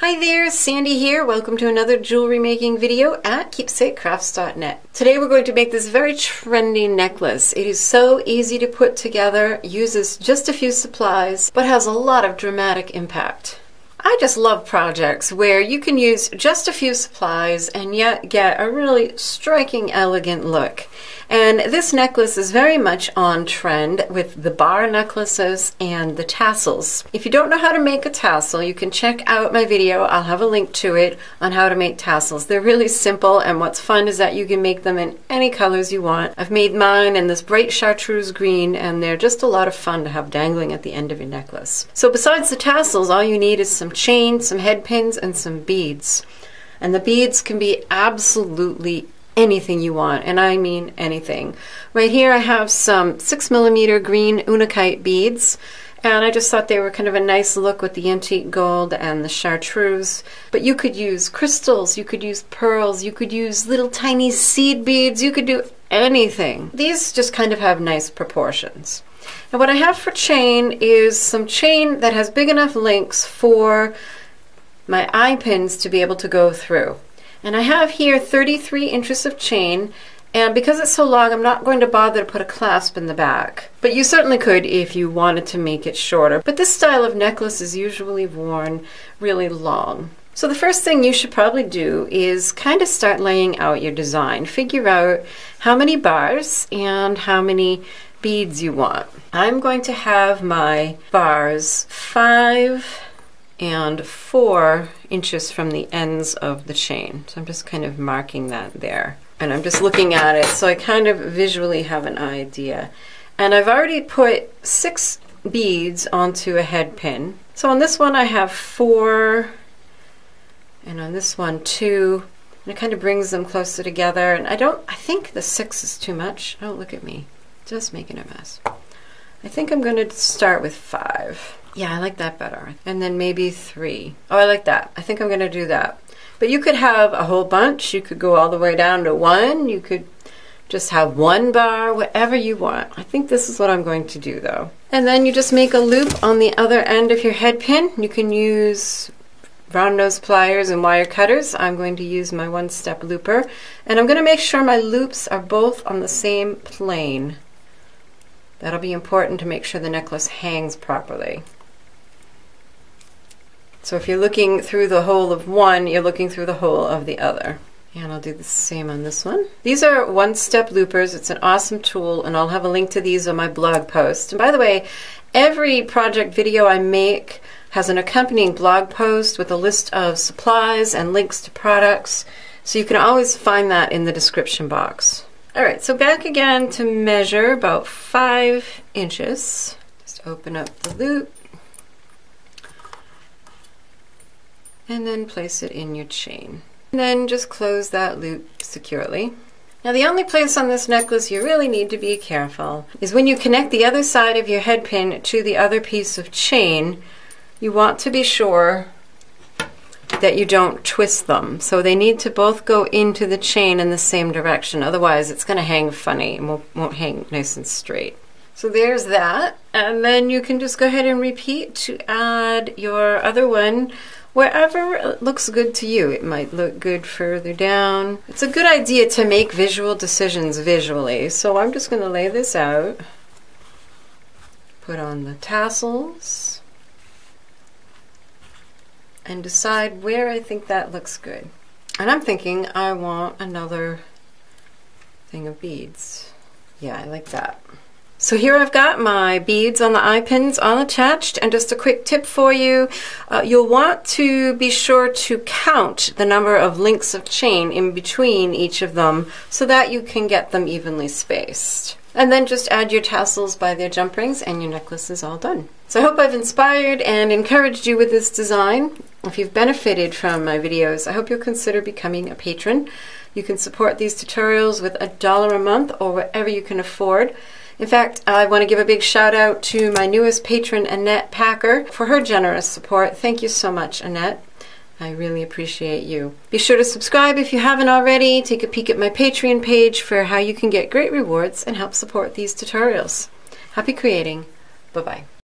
Hi there, Sandy here. Welcome to another jewelry making video at keepsakecrafts.net. Today we're going to make this very trendy necklace. It is so easy to put together, uses just a few supplies, but has a lot of dramatic impact. I just love projects where you can use just a few supplies and yet get a really striking, elegant look. And this necklace is very much on trend with the bar necklaces and the tassels. If you don't know how to make a tassel, you can check out my video. I'll have a link to it on how to make tassels. They're really simple, and what's fun is that you can make them in any colors you want. I've made mine in this bright chartreuse green, and they're just a lot of fun to have dangling at the end of your necklace. So besides the tassels, all you need is some chain, some head pins, and some beads. And the beads can be absolutely anything you want, and I mean anything. Right here I have some 6mm green unakite beads, and I just thought they were kind of a nice look with the antique gold and the chartreuse. But you could use crystals, you could use pearls, you could use little tiny seed beads, you could do anything. These just kind of have nice proportions. And what I have for chain is some chain that has big enough links for my eye pins to be able to go through. And I have here 33 inches of chain, and because it's so long, I'm not going to bother to put a clasp in the back. But you certainly could if you wanted to make it shorter. But this style of necklace is usually worn really long. So the first thing you should probably do is kind of start laying out your design. Figure out how many bars and how many beads you want. I'm going to have my bars 5 and 4 inches from the ends of the chain. So I'm just kind of marking that there. And I'm just looking at it so I kind of visually have an idea. And I've already put 6 beads onto a head pin. So on this one I have 4, and on this one 2. And it kind of brings them closer together. And I think the 6 is too much. Don't look at me. Just making a mess. I think I'm going to start with 5. Yeah, I like that better. And then maybe 3. Oh, I like that. I think I'm going to do that. But you could have a whole bunch. You could go all the way down to 1. You could just have 1 bar, whatever you want. I think this is what I'm going to do though. And then you just make a loop on the other end of your head pin. You can use round nose pliers and wire cutters. I'm going to use my 1-step looper. And I'm going to make sure my loops are both on the same plane. That'll be important to make sure the necklace hangs properly. So if you're looking through the hole of one, you're looking through the hole of the other. And I'll do the same on this one. These are 1-step loopers. It's an awesome tool, and I'll have a link to these on my blog post. And by the way, every project video I make has an accompanying blog post with a list of supplies and links to products. So you can always find that in the description box. Alright, so back again to measure about 5 inches. Just open up the loop and then place it in your chain. And then just close that loop securely. Now the only place on this necklace you really need to be careful is when you connect the other side of your head pin to the other piece of chain. You want to be sure that you don't twist them. So they need to both go into the chain in the same direction. Otherwise it's going to hang funny and won't hang nice and straight. So there's that. And then you can just go ahead and repeat to add your other one wherever it looks good to you. It might look good further down. It's a good idea to make visual decisions visually. So I'm just going to lay this out. Put on the tassels. And decide where I think that looks good. And I'm thinking I want another thing of beads. Yeah, I like that. So here I've got my beads on the eye pins all attached, and just a quick tip for you, you'll want to be sure to count the number of links of chain in between each of them so that you can get them evenly spaced. And then just add your tassels by their jump rings and your necklace is all done. So I hope I've inspired and encouraged you with this design. If you've benefited from my videos, I hope you'll consider becoming a patron. You can support these tutorials with $1 a month or whatever you can afford. In fact, I want to give a big shout out to my newest patron, Annette Packer, for her generous support. Thank you so much, Annette. I really appreciate you. Be sure to subscribe if you haven't already. Take a peek at my Patreon page for how you can get great rewards and help support these tutorials. Happy creating. Bye-bye.